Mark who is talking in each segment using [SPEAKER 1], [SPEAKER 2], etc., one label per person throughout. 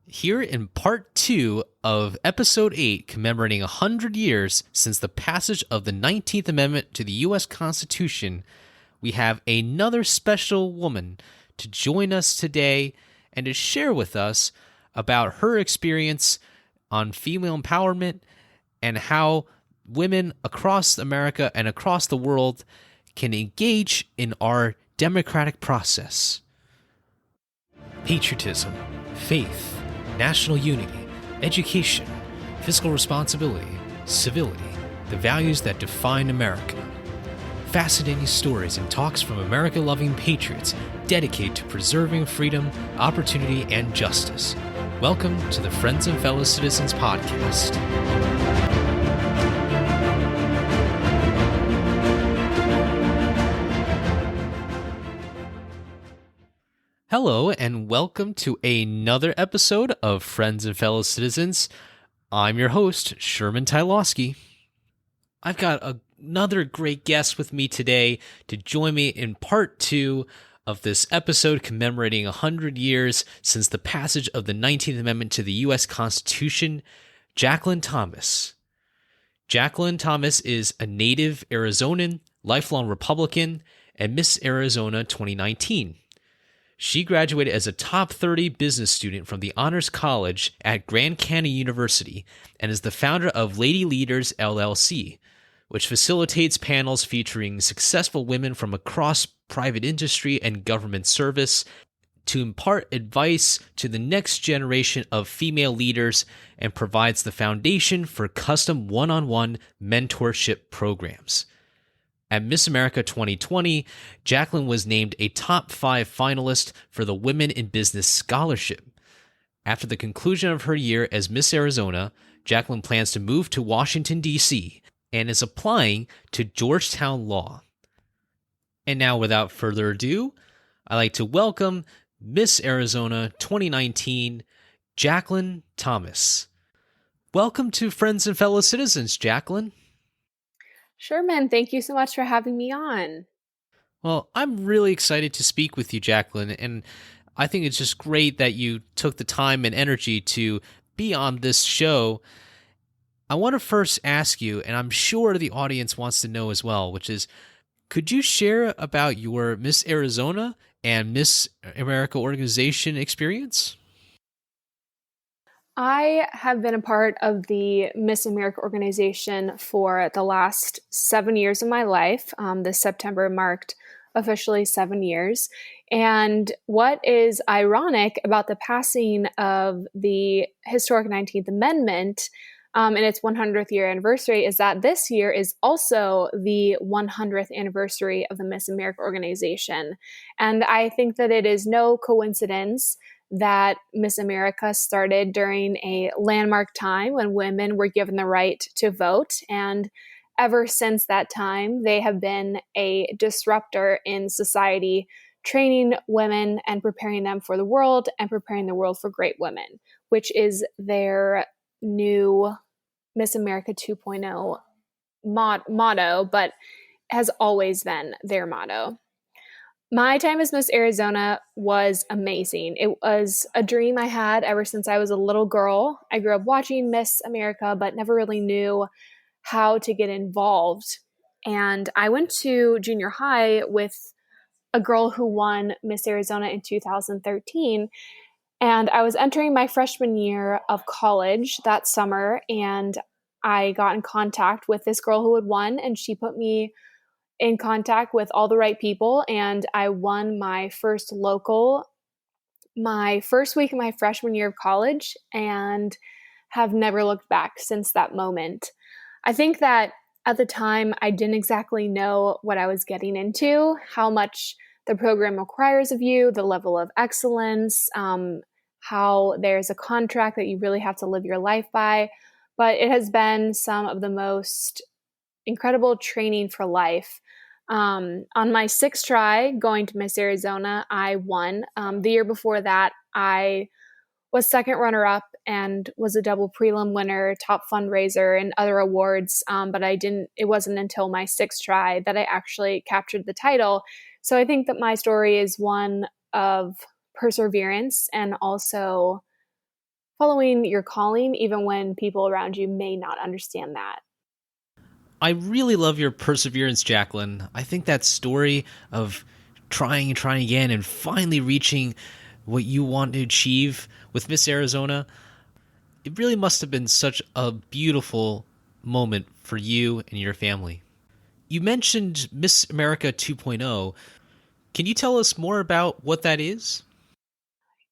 [SPEAKER 1] Here in part 2 of episode 8, commemorating 100 years since the passage of the 19th Amendment to the U.S. Constitution, we have another special woman to join us today and to share with us about her experience on female empowerment and how women across America and across the world can engage in our democratic process. Patriotism, faith, national unity, education, fiscal responsibility, civility, the values that define America. Fascinating stories and talks from America-loving patriots dedicated to preserving freedom, opportunity, and justice. Welcome to the Friends and Fellow Citizens podcast. Hello, and welcome to another episode of Friends and Fellow Citizens. I'm your host, Sherman Tylowski. I've got another great guest with me today to join me in part 2 of this episode commemorating 100 years since the passage of the 19th Amendment to the U.S. Constitution, Jacqueline Thomas. Jacqueline Thomas is a native Arizonan, lifelong Republican, and Miss Arizona 2019. She graduated as a top 30 business student from the Honors College at Grand Canyon University and is the founder of Lady Leaders LLC, which facilitates panels featuring successful women from across private industry and government service to impart advice to the next generation of female leaders and provides the foundation for custom one-on-one mentorship programs. At Miss America 2020, Jacqueline was named a top 5 finalist for the Women in Business Scholarship. After the conclusion of her year as Miss Arizona, Jacqueline plans to move to Washington, D.C., and is applying to Georgetown Law. And now, without further ado, I'd like to welcome Miss Arizona 2019, Jacqueline Thomas. Welcome to Friends and Fellow Citizens, Jacqueline.
[SPEAKER 2] Sherman, thank you so much for having me on.
[SPEAKER 1] Well, I'm really excited to speak with you, Jacqueline, and I think it's just great that you took the time and energy to be on this show. I want to first ask you, and I'm sure the audience wants to know as well, which is, could you share about your Miss Arizona and Miss America organization experience?
[SPEAKER 2] I have been a part of the Miss America organization for the last 7 years of my life. This September marked officially 7 years. And what is ironic about the passing of the historic 19th Amendment and its 100th year anniversary is that this year is also the 100th anniversary of the Miss America organization. And I think that it is no coincidence that Miss America started during a landmark time when women were given the right to vote. And ever since that time, they have been a disruptor in society, training women and preparing them for the world and preparing the world for great women, which is their new Miss America 2.0 motto, but has always been their motto. My time as Miss Arizona was amazing. It was a dream I had ever since I was a little girl. I grew up watching Miss America, but never really knew how to get involved. And I went to junior high with a girl who won Miss Arizona in 2013. And I was entering my freshman year of college that summer, and I got in contact with this girl who had won, and she put me in contact with all the right people, and I won my first local my first week of my freshman year of college and have never looked back since that moment. I think that at the time I didn't exactly know what I was getting into, how much the program requires of you, the level of excellence, how there's a contract that you really have to live your life by, but it has been some of the most incredible training for life. On my 6th try going to Miss Arizona, I won. The year before that, I was second runner-up and was a double prelim winner, top fundraiser, and other awards. But it wasn't until my 6th try that I actually captured the title. So I think that my story is one of perseverance and also following your calling, even when people around you may not understand that.
[SPEAKER 1] I really love your perseverance, Jacqueline. I think that story of trying and trying again and finally reaching what you want to achieve with Miss Arizona, it really must have been such a beautiful moment for you and your family. You mentioned Miss America 2.0. Can you tell us more about what that is?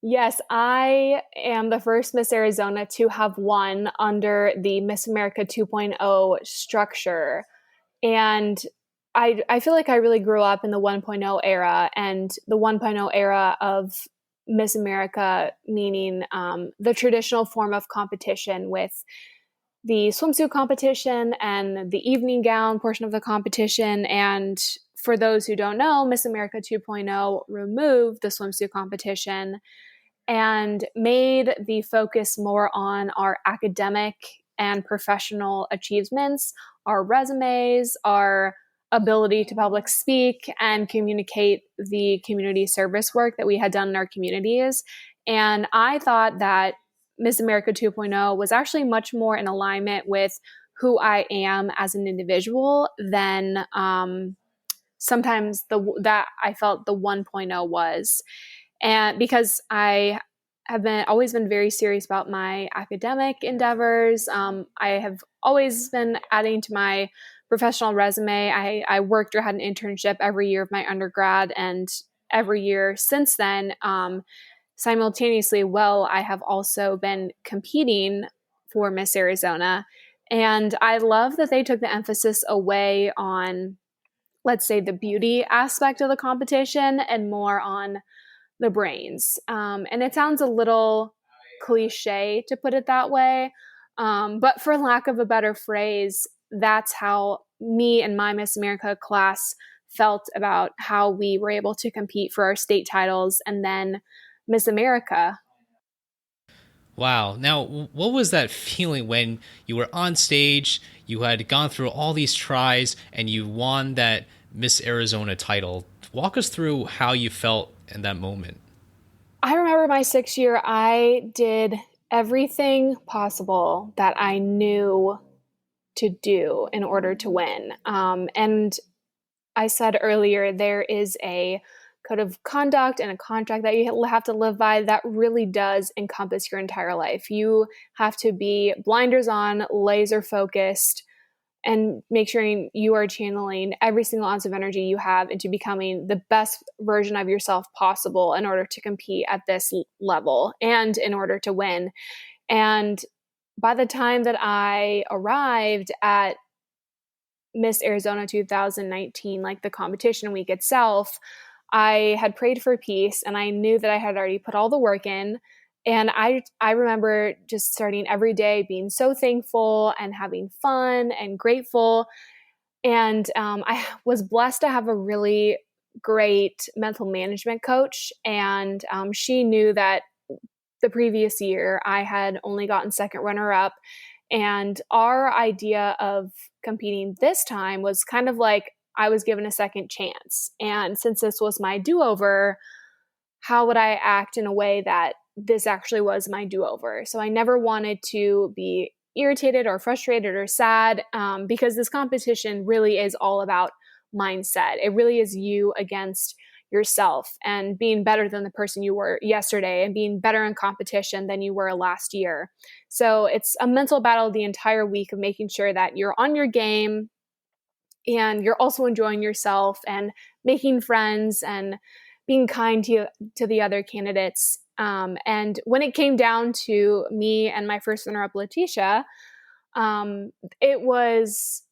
[SPEAKER 2] Yes, I am the first Miss Arizona to have won under the Miss America 2.0 structure. And I feel like I really grew up in the 1.0 era, and the 1.0 era of Miss America, meaning the traditional form of competition with the swimsuit competition and the evening gown portion of the competition. And for those who don't know, Miss America 2.0 removed the swimsuit competition and made the focus more on our academic and professional achievements, our resumes, our ability to public speak and communicate the community service work that we had done in our communities. And I thought that Miss America 2.0 was actually much more in alignment with who I am as an individual than sometimes that I felt the 1.0 was. And because I have been always been very serious about my academic endeavors, I have always been adding to my professional resume. I worked or had an internship every year of my undergrad, and every year since then, simultaneously, well, I have also been competing for Miss Arizona. And I love that they took the emphasis away on, let's say, the beauty aspect of the competition and more on the brains. And it sounds a little cliche to put it that way. But for lack of a better phrase, that's how me and my Miss America class felt about how we were able to compete for our state titles and then Miss America.
[SPEAKER 1] Wow. Now, what was that feeling when you were on stage, you had gone through all these tries, and you won that Miss Arizona title? Walk us through how you felt in that moment.
[SPEAKER 2] I remember my 6th year, I did everything possible that I knew to do in order to win. And I said earlier, there is a code of conduct and a contract that you have to live by that really does encompass your entire life. You have to be blinders on, laser focused, and make sure you are channeling every single ounce of energy you have into becoming the best version of yourself possible in order to compete at this level and in order to win. And by the time that I arrived at Miss Arizona 2019, like the competition week itself, I had prayed for peace and I knew that I had already put all the work in. And I remember just starting every day being so thankful and having fun and grateful. And I was blessed to have a really great mental management coach. And she knew that the previous year I had only gotten second runner up. And our idea of competing this time was kind of like I was given a second chance. And since this was my do over, how would I act in a way that this actually was my do over? So I never wanted to be irritated or frustrated or sad, because this competition really is all about mindset. It really is you against yourself and being better than the person you were yesterday and being better in competition than you were last year. So it's a mental battle the entire week of making sure that you're on your game and you're also enjoying yourself and making friends and being kind to the other candidates. And when it came down to me and my first runner-up, Letitia, um, it was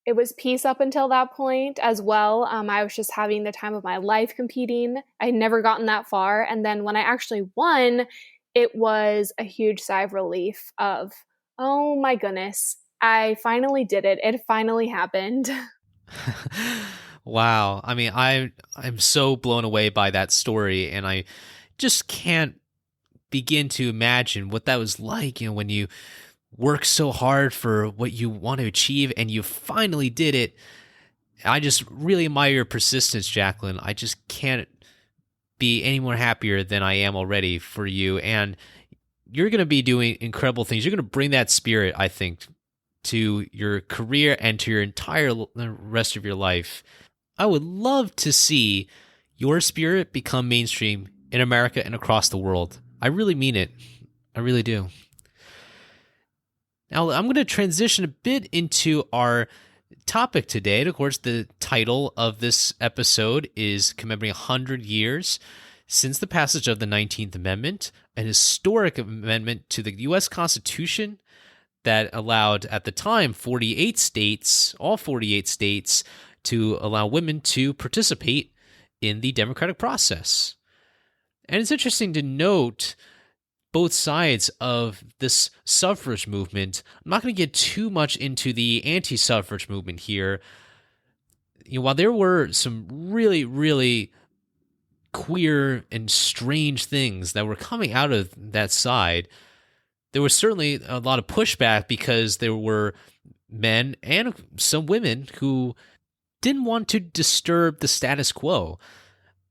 [SPEAKER 2] it was peace up until that point as well. I was just having the time of my life competing. I'd never gotten that far, and then when I actually won, it was a huge sigh of relief. Of, oh my goodness, I finally did it! It finally happened.
[SPEAKER 1] Wow. I mean, I'm so blown away by that story, and I just can't begin to imagine what that was like, when you work so hard for what you want to achieve and you finally did it. I just really admire your persistence, Jacqueline. I just can't be any more happier than I am already for you. And you're going to be doing incredible things. You're going to bring that spirit, I think, to your career and to your entire rest of your life. I would love to see your spirit become mainstream in America and across the world. I really mean it. I really do. Now, I'm going to transition a bit into our topic today. And of course, the title of this episode is Commemorating 100 Years Since the Passage of the 19th Amendment, an historic amendment to the U.S. Constitution that allowed, at the time, 48 states, all 48 states, to allow women to participate in the democratic process. And it's interesting to note both sides of this suffrage movement. I'm not going to get too much into the anti-suffrage movement here. While there were some really, really queer and strange things that were coming out of that side, there was certainly a lot of pushback because there were men and some women who didn't want to disturb the status quo.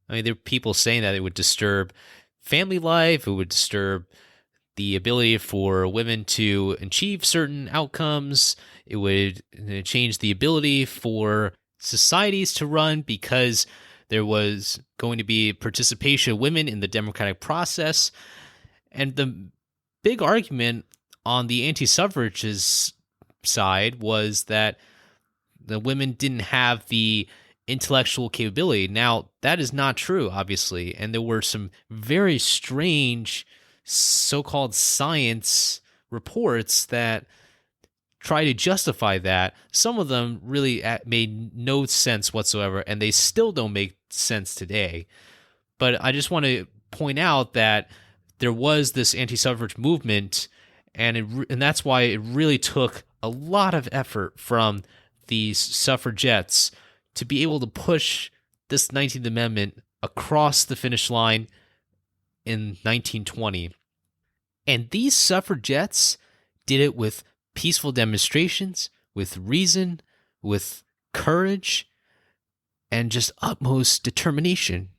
[SPEAKER 1] I mean, there were people saying that it would disturb family life, it would disturb the ability for women to achieve certain outcomes, it would change the ability for societies to run because there was going to be participation of women in the democratic process. And the big argument on the anti-suffragists side was that the women didn't have the intellectual capability. Now, that is not true, obviously, and there were some very strange so-called science reports that try to justify that. Some of them really made no sense whatsoever, and they still don't make sense today. But I just want to point out that there was this anti-suffrage movement, and that's why it really took a lot of effort from these suffragettes to be able to push this 19th Amendment across the finish line in 1920. And these suffragettes did it with peaceful demonstrations, with reason, with courage, and just utmost determination.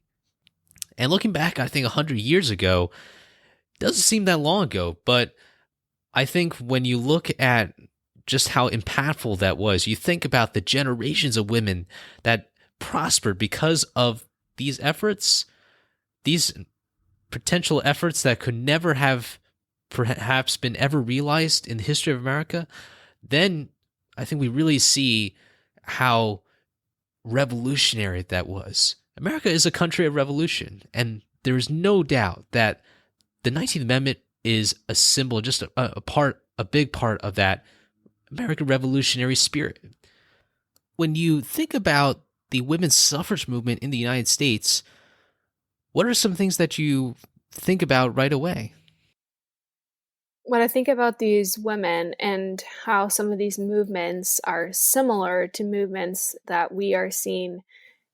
[SPEAKER 1] And looking back, I think 100 years ago, doesn't seem that long ago, but I think when you look at just how impactful that was, you think about the generations of women that prospered because of these efforts, these potential efforts that could never have perhaps been ever realized in the history of America, then I think we really see how revolutionary that was. America is a country of revolution, and there is no doubt that the 19th Amendment is a symbol, just a big part of that American revolutionary spirit. When you think about the women's suffrage movement in the United States, what are some things that you think about right away?
[SPEAKER 2] When I think about these women and how some of these movements are similar to movements that we are seeing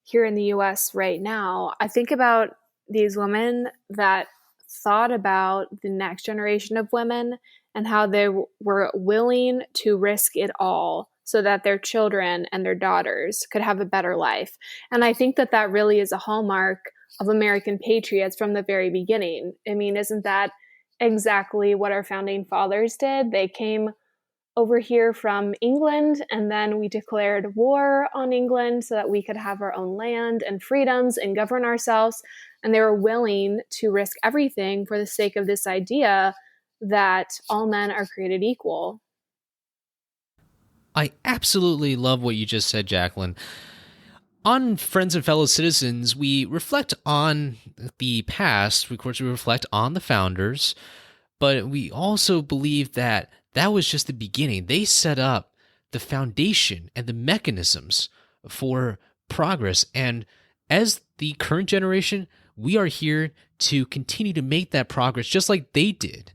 [SPEAKER 2] here in the US right now, I think about these women that thought about the next generation of women and how they were willing to risk it all so that their children and their daughters could have a better life. And I think that that really is a hallmark of American patriots from the very beginning. I mean, isn't that exactly what our founding fathers did? They came over here from England, and then we declared war on England so that we could have our own land and freedoms and govern ourselves. And they were willing to risk everything for the sake of this idea that all men are created equal.
[SPEAKER 1] I absolutely love what you just said, Jacqueline. On Friends and Fellow Citizens, we reflect on the past. Of course, we reflect on the founders, but we also believe that that was just the beginning. They set up the foundation and the mechanisms for progress. And as the current generation, we are here to continue to make that progress just like they did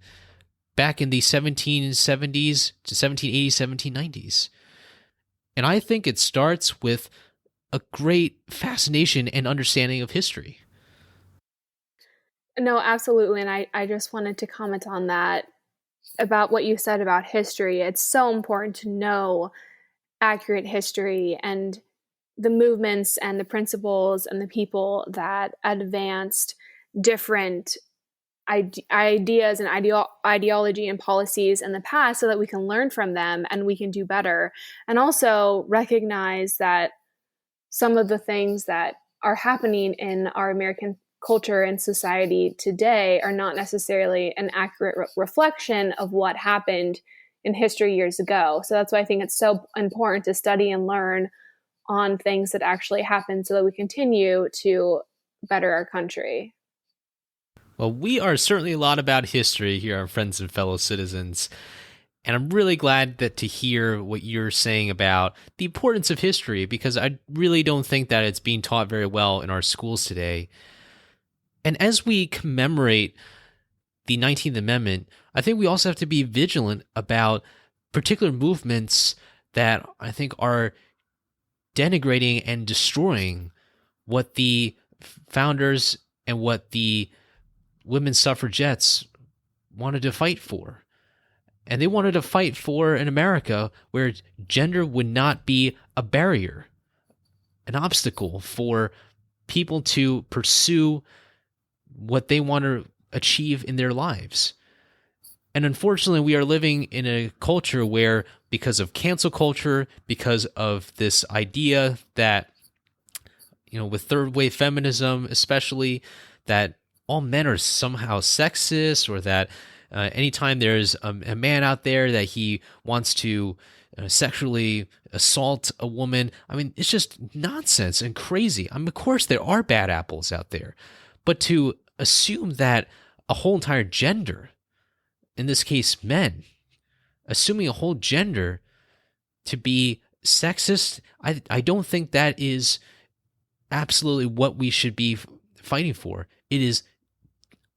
[SPEAKER 1] back in the 1770s to 1780s, 1790s. And I think it starts with a great fascination and understanding of history.
[SPEAKER 2] No, absolutely. And I just wanted to comment on that about what you said about history. It's so important to know accurate history and the movements and the principles and the people that advanced different ideas and ideology and policies in the past so that we can learn from them and we can do better. And also recognize that some of the things that are happening in our American culture and society today are not necessarily an accurate reflection of what happened in history years ago. So that's why I think it's so important to study and learn on things that actually happened so that we continue to better our country.
[SPEAKER 1] Well, we are certainly a lot about history here on Friends and Fellow Citizens. And I'm really glad that to hear what you're saying about the importance of history, because I really don't think that it's being taught very well in our schools today. And as we commemorate the 19th Amendment, I think we also have to be vigilant about particular movements that I think are denigrating and destroying what the founders and what the women's suffragettes wanted to fight for. And they wanted to fight for an America where gender would not be a barrier, an obstacle for people to pursue what they want to achieve in their lives. And unfortunately, we are living in a culture where, because of cancel culture, because of this idea that, with third wave feminism especially, that all men are somehow sexist, or that anytime there's a man out there that he wants to sexually assault a woman, I mean, it's just nonsense and crazy. I mean, of course, there are bad apples out there, but to assume that a whole entire gender, in this case men, assuming a whole gender to be sexist, I don't think that is absolutely what we should be fighting for. It is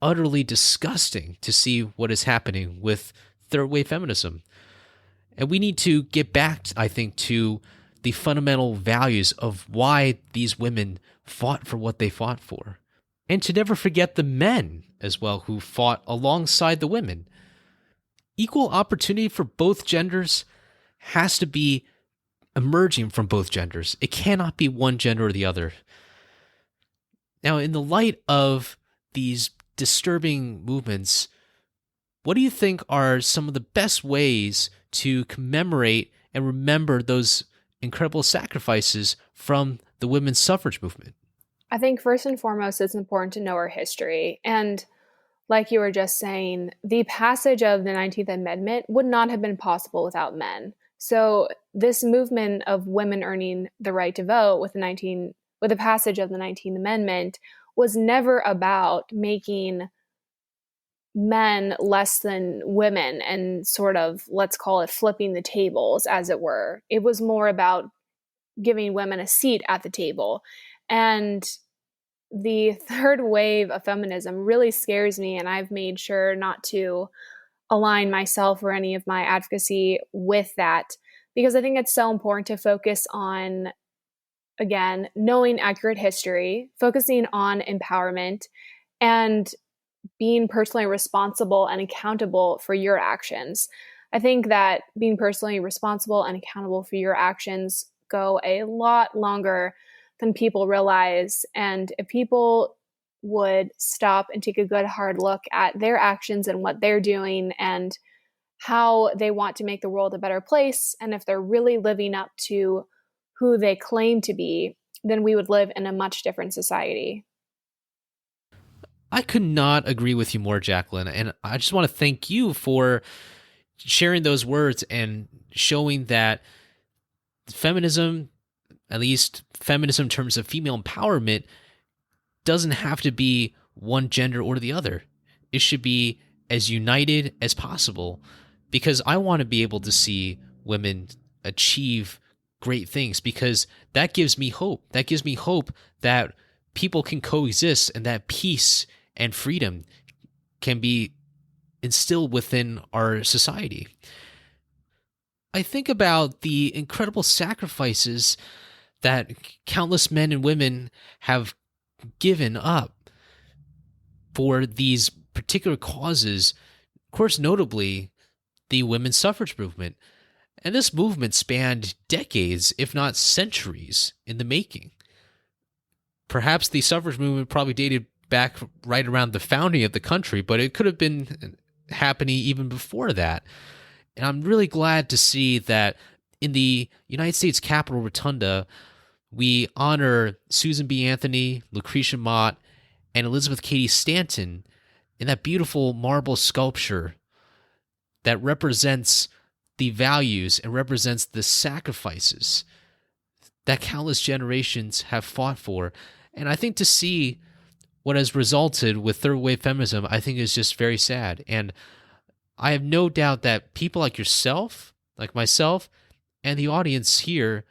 [SPEAKER 1] utterly disgusting to see what is happening with third wave feminism. And we need to get back, I think, to the fundamental values of why these women fought for what they fought for. And to never forget the men as well who fought alongside the women. Equal opportunity for both genders has to be emerging from both genders. It cannot be one gender or the other. Now, in the light of these disturbing movements, what do you think are some of the best ways to commemorate and remember those incredible sacrifices from the women's suffrage movement?
[SPEAKER 2] I think first and foremost, it's important to know our history. And like you were just saying, the passage of the 19th Amendment would not have been possible without men. So this movement of women earning the right to vote with the passage of the 19th Amendment was never about making men less than women and sort of, let's call it, flipping the tables, as it were. It was more about giving women a seat at the table. And the third wave of feminism really scares me, and I've made sure not to align myself or any of my advocacy with that, because I think it's so important to focus on, again, knowing accurate history, focusing on empowerment, and being personally responsible and accountable for your actions. I think that being personally responsible and accountable for your actions go a lot longer than people realize. And if people would stop and take a good hard look at their actions and what they're doing and how they want to make the world a better place, and if they're really living up to who they claim to be, then we would live in a much different society.
[SPEAKER 1] I could not agree with you more, Jacqueline. And I just want to thank you for sharing those words and showing that feminism, at least feminism in terms of female empowerment, doesn't have to be one gender or the other. It should be as united as possible, because I want to be able to see women achieve great things, because that gives me hope. That gives me hope that people can coexist and that peace and freedom can be instilled within our society. I think about the incredible sacrifices that countless men and women have given up for these particular causes, of course, notably the women's suffrage movement. And this movement spanned decades, if not centuries, in the making. Perhaps the suffrage movement probably dated back right around the founding of the country, but it could have been happening even before that. And I'm really glad to see that in the United States Capitol Rotunda, we honor Susan B. Anthony, Lucretia Mott, and Elizabeth Cady Stanton in that beautiful marble sculpture that represents the values and represents the sacrifices that countless generations have fought for. And I think to see what has resulted with third wave feminism, I think is just very sad. And I have no doubt that people like yourself, like myself, and the audience here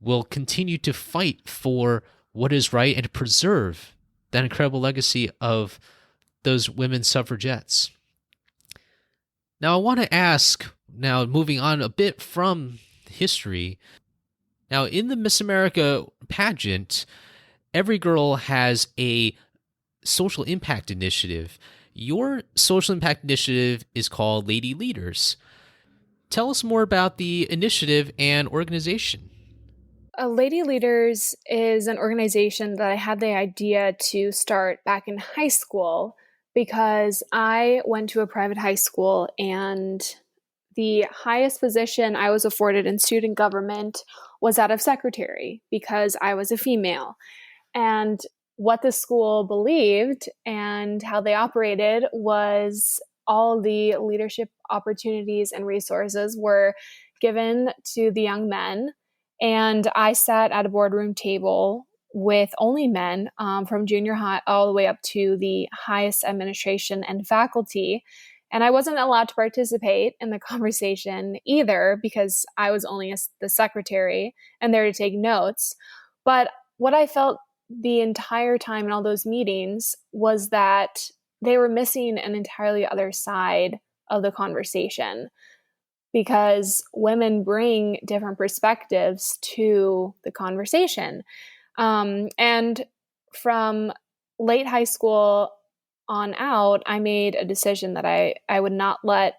[SPEAKER 1] will continue to fight for what is right and to preserve that incredible legacy of those women suffragettes. Now, I want to ask, now moving on a bit from history, now in the Miss America pageant, every girl has a social impact initiative. Your social impact initiative is called Lady Leaders. Tell us more about the initiative and organization.
[SPEAKER 2] Lady Leaders is an organization that I had the idea to start back in high school because I went to a private high school, and the highest position I was afforded in student government was that of secretary because I was a female. And what the school believed and how they operated was all the leadership opportunities and resources were given to the young men. And I sat at a boardroom table with only men, from junior high all the way up to the highest administration and faculty. And I wasn't allowed to participate in the conversation either because I was only the secretary and there to take notes. But what I felt the entire time in all those meetings was that they were missing an entirely other side of the conversation, because women bring different perspectives to the conversation. And from late high school on out, I made a decision that I would not let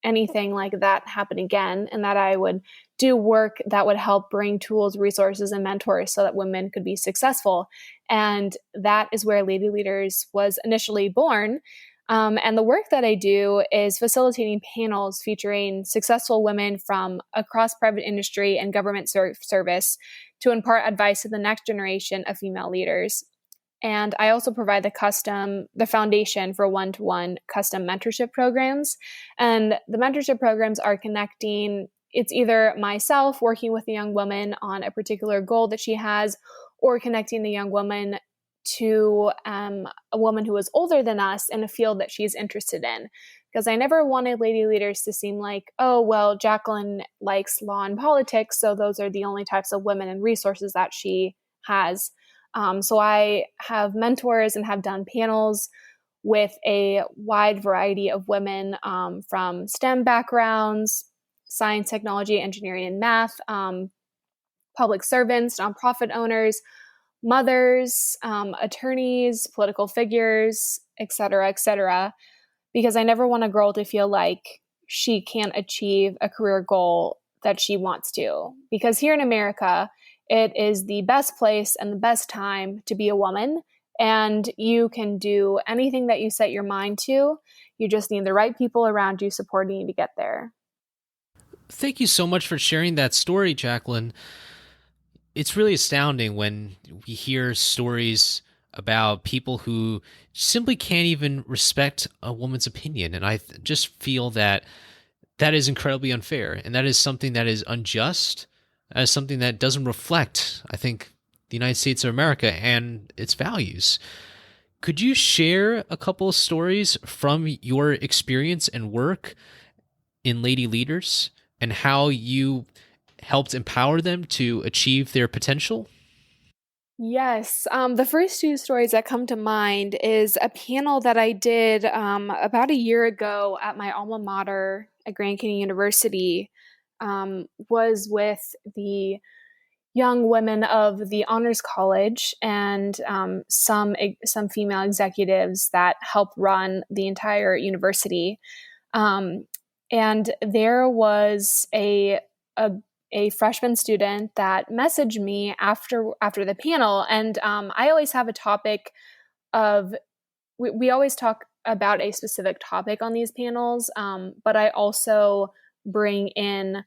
[SPEAKER 2] anything like that happen again, and that I would do work that would help bring tools, resources, and mentors so that women could be successful. And that is where Lady Leaders was initially born. And the work that I do is facilitating panels featuring successful women from across private industry and government service to impart advice to the next generation of female leaders. And I also provide the foundation for one-to-one custom mentorship programs. And the mentorship programs are connecting, it's either myself working with a young woman on a particular goal that she has, or connecting the young woman to a woman who is older than us in a field that she's interested in. Because I never wanted Lady Leaders to seem like, oh, well, Jacqueline likes law and politics, so those are the only types of women and resources that she has. So I have mentors and have done panels with a wide variety of women, from STEM backgrounds, science, technology, engineering, and math, public servants, nonprofit owners, mothers, attorneys, political figures, et cetera, because I never want a girl to feel like she can't achieve a career goal that she wants to. Because here in America, it is the best place and the best time to be a woman, and you can do anything that you set your mind to. You just need the right people around you supporting you to get there.
[SPEAKER 1] Thank you so much for sharing that story, Jacqueline. It's really astounding when we hear stories about people who simply can't even respect a woman's opinion. And I just feel that that is incredibly unfair. And that is something that is unjust, as something that doesn't reflect, I think, the United States of America and its values. Could you share a couple of stories from your experience and work in Lady Leaders and how you helped empower them to achieve their potential?
[SPEAKER 2] Yes. The first two stories that come to mind is a panel that I did about a year ago at my alma mater at Grand Canyon University, was with the young women of the Honors College and some female executives that help run the entire university. Um, and there was a freshman student that messaged me after the panel, and I always have a topic of we always talk about a specific topic on these panels, but I also bring in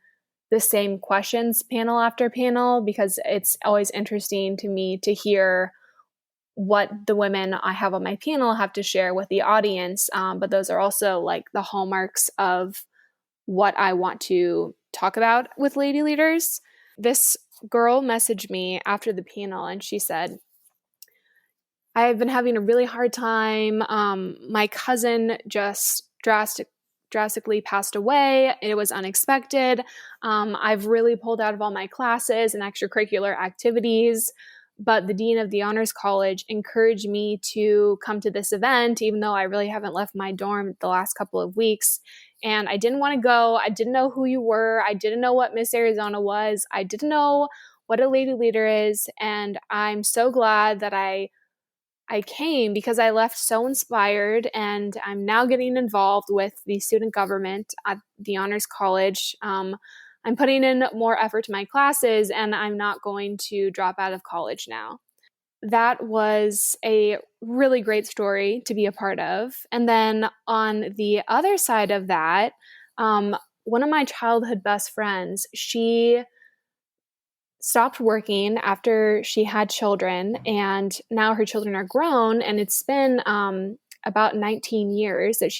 [SPEAKER 2] the same questions panel after panel because it's always interesting to me to hear what the women I have on my panel have to share with the audience. But those are also like the hallmarks of what I want to talk about with Lady Leaders. This girl messaged me after the panel and she said, I've been having a really hard time. My cousin just drastically passed away. It was unexpected. I've really pulled out of all my classes and extracurricular activities, but the dean of the honors college encouraged me to come to this event, even though I really haven't left my dorm the last couple of weeks. And I didn't want to go. I didn't know who you were. I didn't know what Miss Arizona was. I didn't know what a lady leader is. And I'm so glad that I came because I left so inspired, and I'm now getting involved with the student government at the Honors College. I'm putting in more effort to my classes, and I'm not going to drop out of college now. That was a really great story to be a part of. And then on the other side of that, one of my childhood best friends, she stopped working after she had children, and now her children are grown, and it's been about 19 years that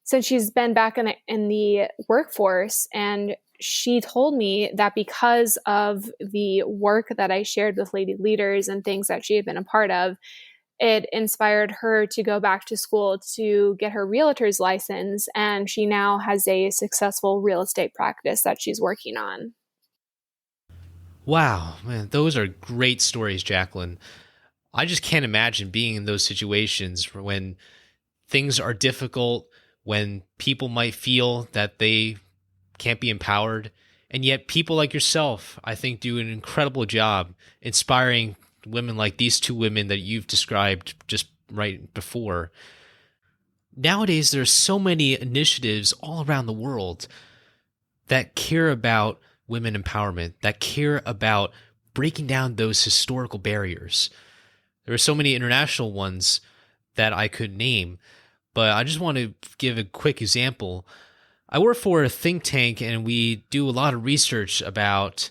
[SPEAKER 2] since she's been back in the workforce. And she told me that because of the work that I shared with Lady Leaders and things that she had been a part of, it inspired her to go back to school to get her realtor's license, and she now has a successful real estate practice that she's working on.
[SPEAKER 1] Wow, man, those are great stories, Jacqueline. I just can't imagine being in those situations when things are difficult, when people might feel that they can't be empowered. And yet, people like yourself, I think, do an incredible job inspiring women like these two women that you've described just right before. Nowadays, there's so many initiatives all around the world that care about women empowerment, that care about breaking down those historical barriers. There are so many international ones that I could name, but I just want to give a quick example. I work for a think tank, and we do a lot of research about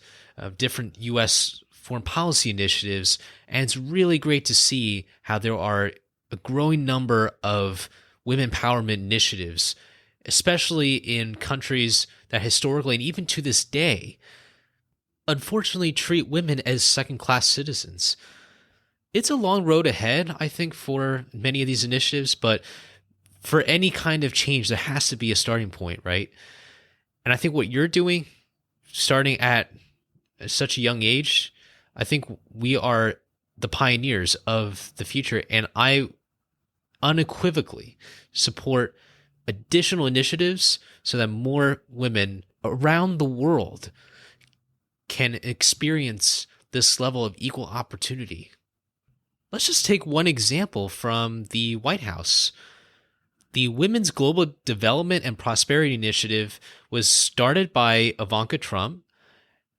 [SPEAKER 1] different U.S. foreign policy initiatives, and it's really great to see how there are a growing number of women empowerment initiatives, especially in countries that historically and even to this day, unfortunately treat women as second-class citizens. It's a long road ahead, I think, for many of these initiatives, but for any kind of change, there has to be a starting point, right? And I think what you're doing, starting at such a young age, I think we are the pioneers of the future, and I unequivocally support additional initiatives so that more women around the world can experience this level of equal opportunity. Let's just take one example from the White House. The Women's Global Development and Prosperity Initiative was started by Ivanka Trump,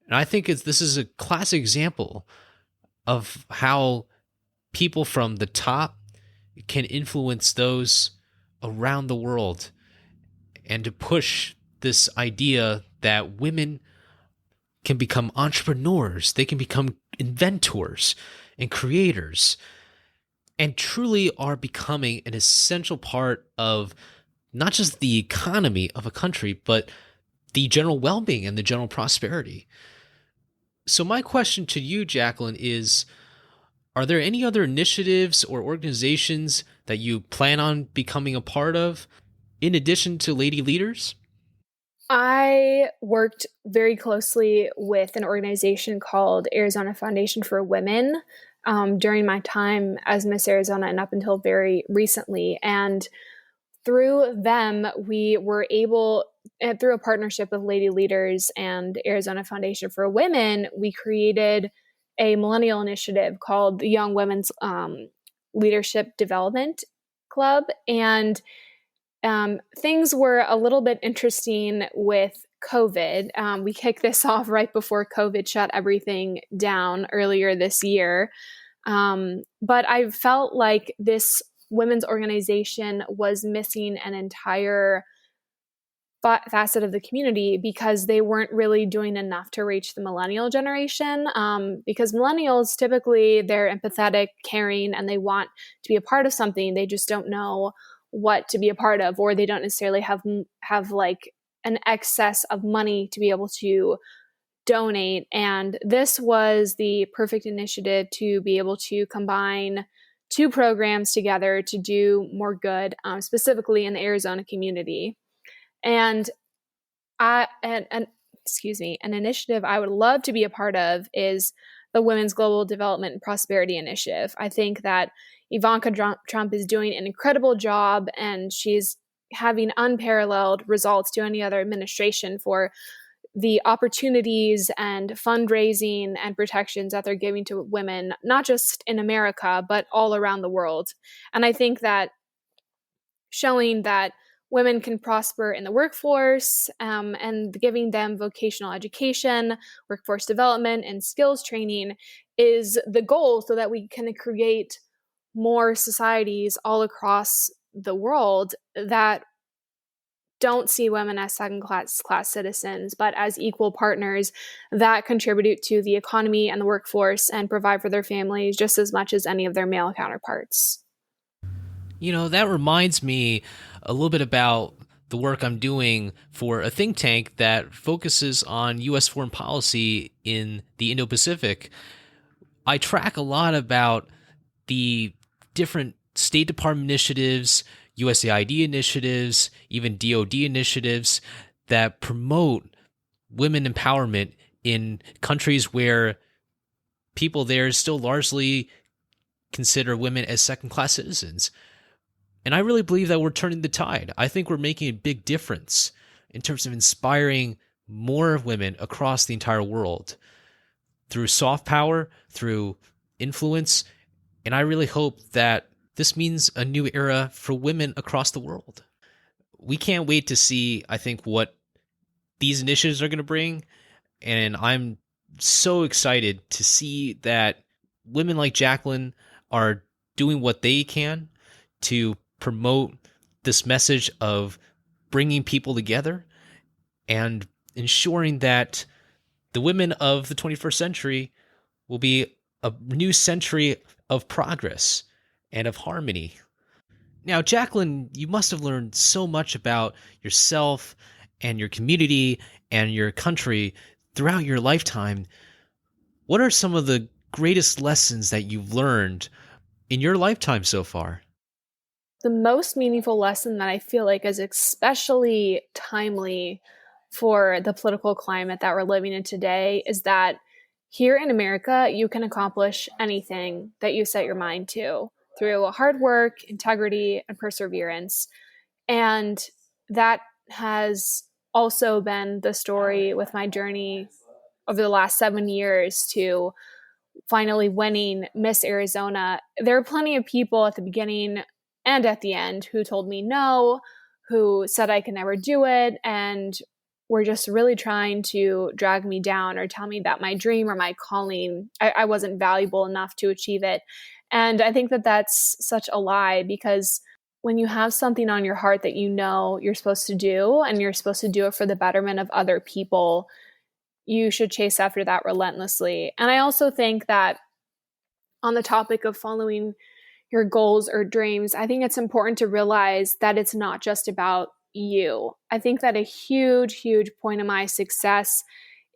[SPEAKER 1] and I think this is a classic example of how people from the top can influence those around the world and to push this idea that women can become entrepreneurs, they can become inventors and creators, and truly are becoming an essential part of not just the economy of a country, but the general well-being and the general prosperity. So my question to you, Jacqueline, is, are there any other initiatives or organizations that you plan on becoming a part of in addition to Lady Leaders?
[SPEAKER 2] I worked very closely with an organization called Arizona Foundation for Women during my time as Miss Arizona and up until very recently. And through them, we were able, through a partnership with Lady Leaders and Arizona Foundation for Women, we created a millennial initiative called the Young Women's Leadership Development Club. And things were a little bit interesting with COVID. We kicked this off right before COVID shut everything down earlier this year. But I felt like this women's organization was missing an entire facet of the community because they weren't really doing enough to reach the millennial generation. Because millennials typically they're empathetic, caring, and they want to be a part of something. They just don't know what to be a part of, or they don't necessarily have like an excess of money to be able to donate. And this was the perfect initiative to be able to combine two programs together to do more good, specifically in the Arizona community. And and excuse me, an initiative I would love to be a part of is the Women's Global Development and Prosperity Initiative. I think that Ivanka Trump is doing an incredible job, and she's having unparalleled results to any other administration for the opportunities and fundraising and protections that they're giving to women, not just in America, but all around the world. And I think that showing that women can prosper in the workforce, and giving them vocational education, workforce development, and skills training is the goal so that we can create more societies all across the world that don't see women as second class citizens, but as equal partners that contribute to the economy and the workforce and provide for their families just as much as any of their male counterparts.
[SPEAKER 1] That reminds me a little bit about the work I'm doing for a think tank that focuses on U.S. foreign policy in the Indo-Pacific. I track a lot about the different State Department initiatives, USAID initiatives, even DoD initiatives that promote women empowerment in countries where people there still largely consider women as second-class citizens. And I really believe that we're turning the tide. I think we're making a big difference in terms of inspiring more women across the entire world through soft power, through influence. And I really hope that this means a new era for women across the world. We can't wait to see, I think, what these initiatives are going to bring. And I'm so excited to see that women like Jacqueline are doing what they can to promote this message of bringing people together and ensuring that the women of the 21st century will be a new century of progress and of harmony. Now, Jacqueline, you must have learned so much about yourself and your community and your country throughout your lifetime. What are some of the greatest lessons that you've learned in your lifetime so far?
[SPEAKER 2] The most meaningful lesson that I feel like is especially timely for the political climate that we're living in today is that here in America, you can accomplish anything that you set your mind to through hard work, integrity, and perseverance. And that has also been the story with my journey over the last 7 years to finally winning Miss Arizona. There are plenty of people at the beginning and at the end who told me no, who said I could never do it, and were just really trying to drag me down or tell me that my dream or my calling, I wasn't valuable enough to achieve it. And I think that that's such a lie, because when you have something on your heart that you know you're supposed to do and you're supposed to do it for the betterment of other people, you should chase after that relentlessly. And I also think that on the topic of following your goals or dreams, I think it's important to realize that it's not just about you. I think that a huge, huge point of my success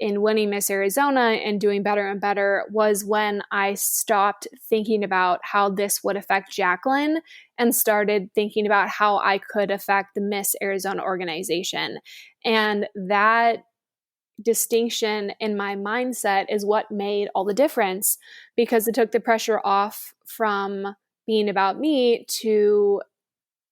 [SPEAKER 2] in winning Miss Arizona and doing better and better was when I stopped thinking about how this would affect Jacqueline and started thinking about how I could affect the Miss Arizona organization. And that distinction in my mindset is what made all the difference, because it took the pressure off from being about me to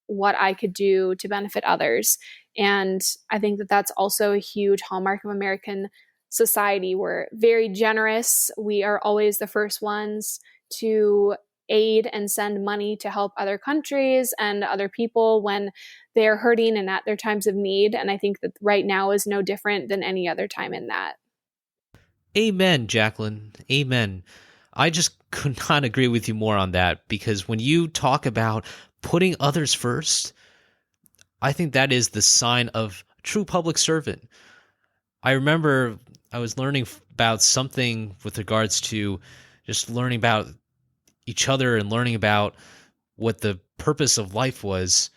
[SPEAKER 2] what I could do to benefit others. And I think that that's also a huge hallmark of American society. We're very generous. We are always the first ones to aid and send money to help other countries and other people when they're hurting and at their times of need. And I think that right now is no different than any other time in that.
[SPEAKER 1] Amen, Jacqueline. Amen. I just could not agree with you more on that, because when you talk about putting others first, I think that is the sign of a true public servant. I remember I was learning about something with regards to just learning about each other and learning about what the purpose of life was.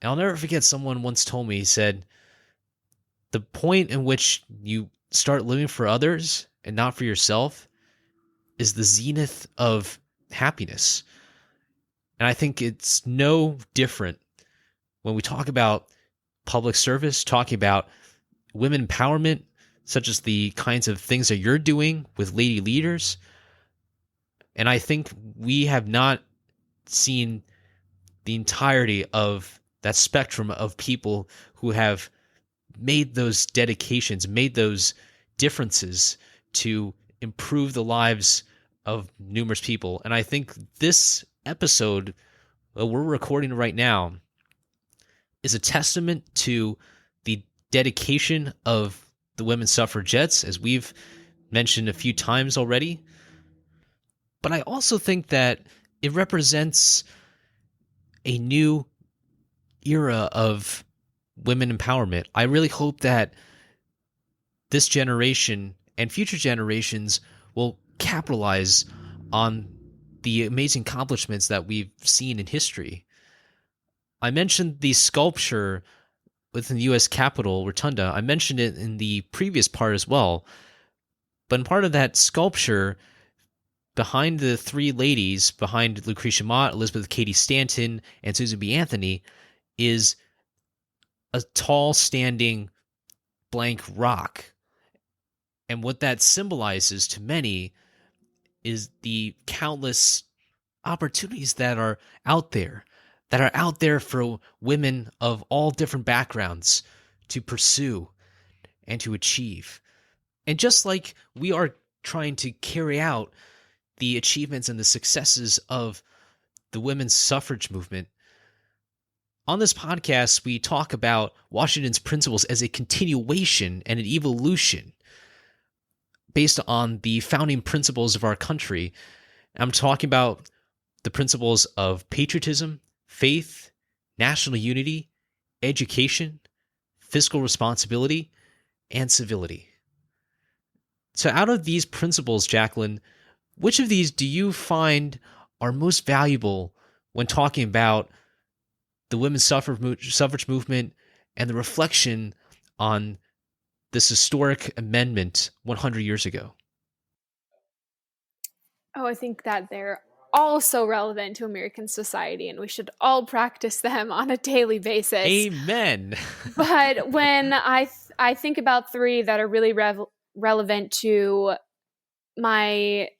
[SPEAKER 1] And I'll never forget, someone once told me, he said, the point in which you start living for others and not for yourself is the zenith of happiness. And I think it's no different when we talk about public service, talking about women empowerment, such as the kinds of things that you're doing with lady leaders. And I think we have not seen the entirety of that spectrum of people who have made those dedications, made those differences to improve the lives of numerous people. And I think this episode that we're recording right now is a testament to the dedication of the women suffragettes, as we've mentioned a few times already. But I also think that it represents a new era of women empowerment. I really hope that this generation and future generations will capitalize on the amazing accomplishments that we've seen in history. I mentioned the sculpture within the U.S. Capitol Rotunda. I mentioned it in the previous part as well. But in part of that sculpture, behind the three ladies, behind Lucretia Mott, Elizabeth Cady Stanton, and Susan B. Anthony, is a tall, standing blank rock. And what that symbolizes to many is the countless opportunities that are out there for women of all different backgrounds to pursue and to achieve. And just like we are trying to carry out the achievements and the successes of the women's suffrage movement, on this podcast, we talk about Washington's principles as a continuation and an evolution based on the founding principles of our country. I'm talking about the principles of patriotism, faith, national unity, education, fiscal responsibility, and civility. So out of these principles, Jacqueline, which of these do you find are most valuable when talking about the women's suffrage movement and the reflection on this historic amendment 100 years ago?
[SPEAKER 2] Oh, I think that they're all so relevant to American society, and we should all practice them on a daily basis.
[SPEAKER 1] Amen.
[SPEAKER 2] But when I think about three that are really relevant to my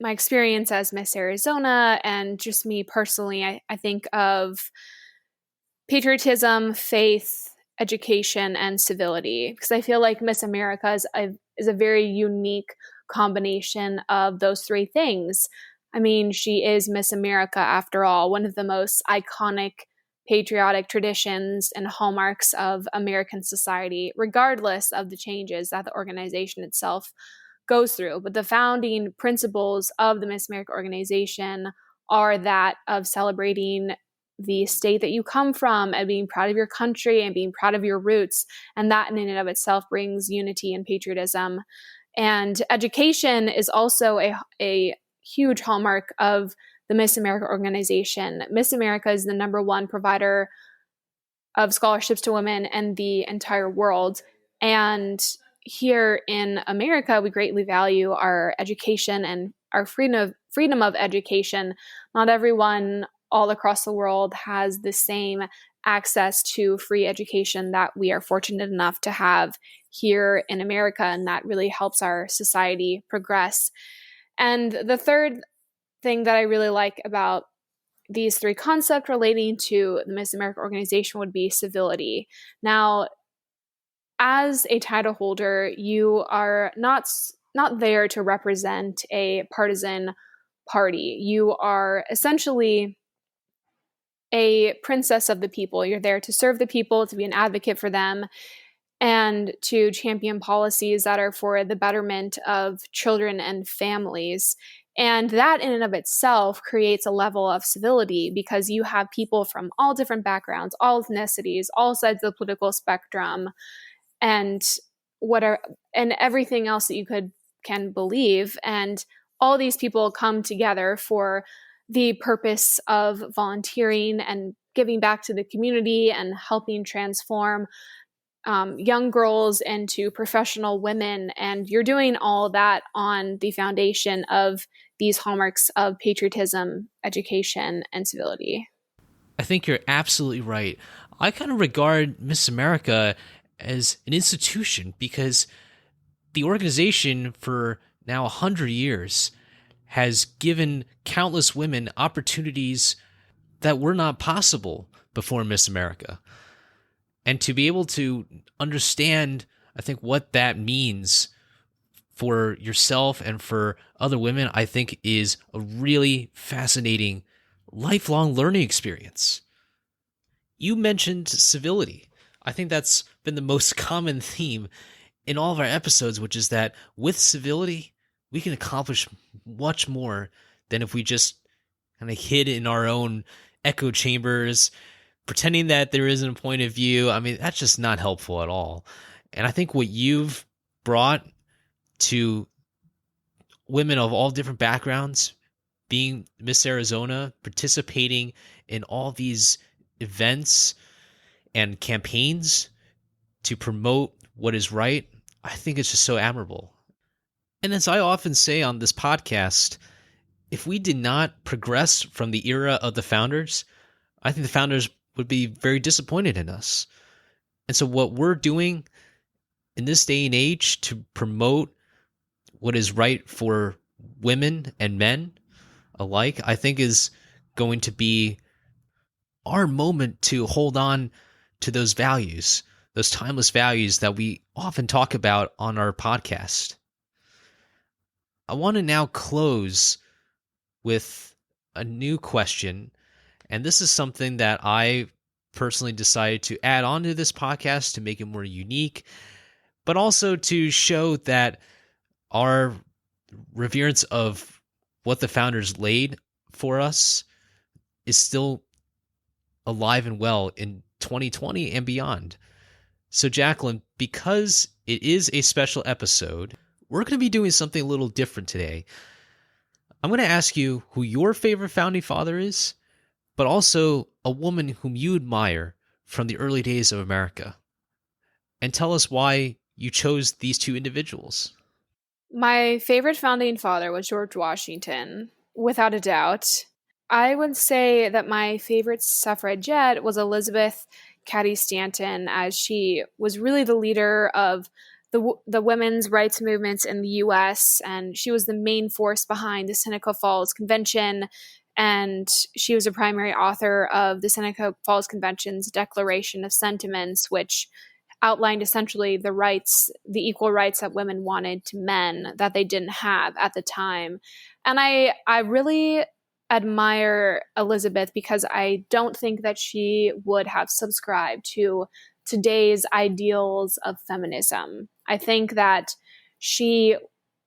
[SPEAKER 2] experience as Miss Arizona and just me personally, I think of patriotism, faith, education, and civility, because I feel like Miss America is a very unique combination of those three things. I mean, she is Miss America after all, one of the most iconic patriotic traditions and hallmarks of American society, regardless of the changes that the organization itself goes through. But the founding principles of the Miss America organization are that of celebrating the state that you come from and being proud of your country and being proud of your roots. And that in and of itself brings unity and patriotism. And education is also a huge hallmark of the Miss America organization. Miss America is the #1 provider of scholarships to women in the entire world. And here in America, we greatly value our education and our freedom of education. Not everyone all across the world has the same access to free education that we are fortunate enough to have here in America, and that really helps our society progress. And the third thing that I really like about these three concepts relating to the Miss America organization would be civility. Now, as a title holder, you are not there to represent a partisan party. You are essentially a princess of the people. You're there to serve the people, to be an advocate for them. and to champion policies that are for the betterment of children and families. And that in and of itself creates a level of civility because you have people from all different backgrounds, all ethnicities, all sides of the political spectrum, and what are and everything else that you can believe. And all these people come together for the purpose of volunteering and giving back to the community and helping transform young girls into professional women. And you're doing all that on the foundation of these hallmarks of patriotism, education, and civility.
[SPEAKER 1] I think you're absolutely right. I kind of regard Miss America as an institution because the organization for now 100 years has given countless women opportunities that were not possible before Miss America. And to be able to understand, I think, what that means for yourself and for other women, I think is a really fascinating lifelong learning experience. You mentioned civility. I think that's been the most common theme in all of our episodes, which is that with civility, we can accomplish much more than if we just kind of hid in our own echo chambers, pretending that there isn't a point of view. I mean, that's just not helpful at all. And I think what you've brought to women of all different backgrounds, being Miss Arizona, participating in all these events and campaigns to promote what is right, I think it's just so admirable. And as I often say on this podcast, if we did not progress from the era of the founders, I think the founders would be very disappointed in us. And so what we're doing in this day and age to promote what is right for women and men alike, I think is going to be our moment to hold on to those values, those timeless values that we often talk about on our podcast. I want to now close with a new question, and this is something that I personally decided to add on to this podcast to make it more unique, but also to show that our reverence of what the founders laid for us is still alive and well in 2020 and beyond. So Jacqueline, because it is a special episode, we're going to be doing something a little different today. I'm going to ask you who your favorite founding father is, but also a woman whom you admire from the early days of America. And tell us why you chose these two individuals.
[SPEAKER 2] My favorite founding father was George Washington, without a doubt. I would say that my favorite suffragette was Elizabeth Cady Stanton, as she was really the leader of the women's rights movements in the U.S., and she was the main force behind the Seneca Falls Convention, and she was a primary author of the Seneca Falls Convention's Declaration of Sentiments, which outlined essentially the equal rights that women wanted to men that they didn't have at the time. And I really admire Elizabeth because I don't think that she would have subscribed to today's ideals of feminism. I think that she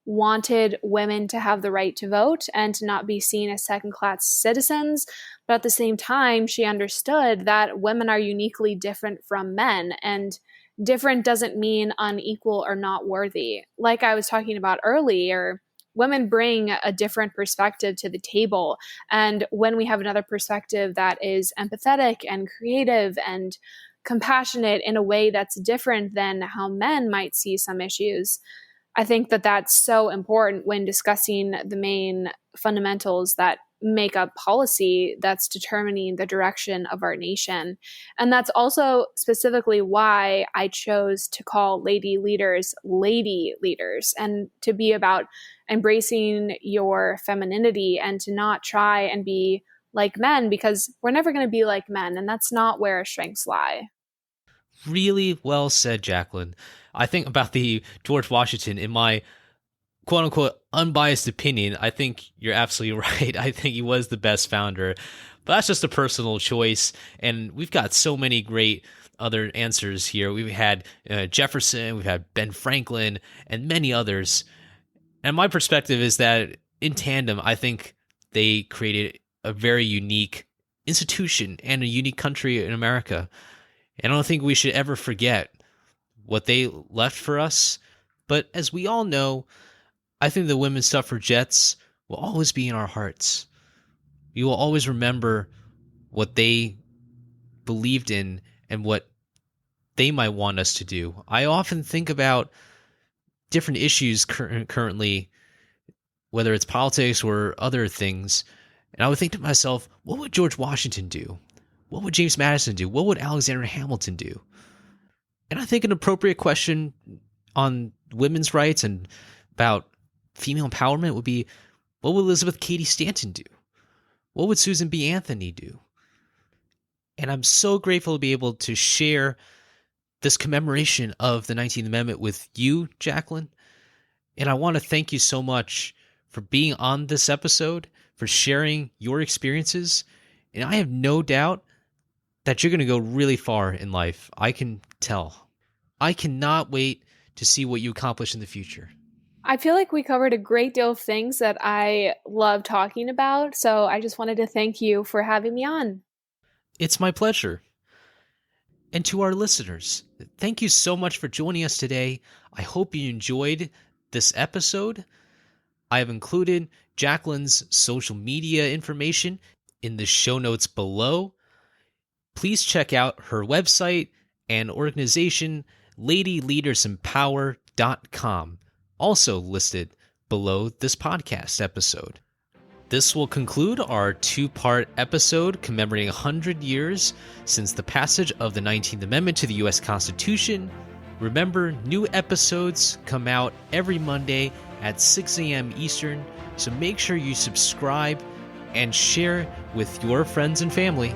[SPEAKER 2] wanted women to have the right to vote and to not be seen as second-class citizens. But at the same time, she understood that women are uniquely different from men, and different doesn't mean unequal or not worthy. Like I was talking about earlier, women bring a different perspective to the table. And when we have another perspective that is empathetic and creative and compassionate in a way that's different than how men might see some issues, I think that that's so important when discussing the main fundamentals that make up policy that's determining the direction of our nation. And that's also specifically why I chose to call lady leaders and to be about embracing your femininity and to not try and be like men, because we're never going to be like men, and that's not where our strengths lie.
[SPEAKER 1] Really well said, Jacqueline. I think about the George Washington, in my quote unquote unbiased opinion, I think you're absolutely right. I think he was the best founder, but that's just a personal choice. And we've got so many great other answers here. We've had Jefferson, we've had Ben Franklin, and many others. And my perspective is that in tandem, I think they created a very unique institution and a unique country in America. And I don't think we should ever forget what they left for us. But as we all know, I think the women's suffragettes will always be in our hearts. We will always remember what they believed in and what they might want us to do. I often think about different issues currently, whether it's politics or other things, and I would think to myself, what would George Washington do? What would James Madison do? What would Alexander Hamilton do? And I think an appropriate question on women's rights and about female empowerment would be, what would Elizabeth Cady Stanton do? What would Susan B. Anthony do? And I'm so grateful to be able to share this commemoration of the 19th Amendment with you, Jacqueline. And I want to thank you so much for being on this episode, for sharing your experiences. And I have no doubt that you're going to go really far in life. I can tell. I cannot wait to see what you accomplish in the future.
[SPEAKER 2] I feel like we covered a great deal of things that I love talking about. So I just wanted to thank you for having me on.
[SPEAKER 1] It's my pleasure. And to our listeners, thank you so much for joining us today. I hope you enjoyed this episode. I have included Jacqueline's social media information in the show notes below. Please check out her website and organization, ladyleadersempower.com, also listed below this podcast episode. This will conclude our two-part episode commemorating 100 years since the passage of the 19th Amendment to the U.S. Constitution. Remember, new episodes come out every Monday at 6 a.m. Eastern, so make sure you subscribe and share with your friends and family.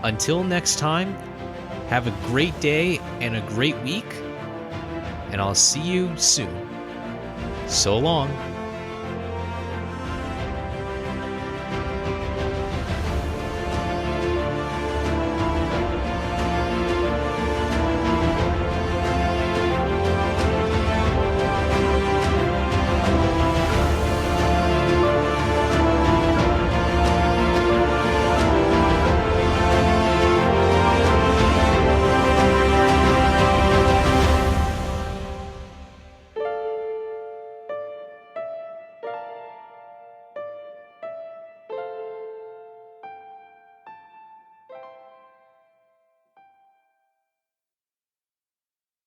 [SPEAKER 1] Until next time, have a great day and a great week, and I'll see you soon. So long.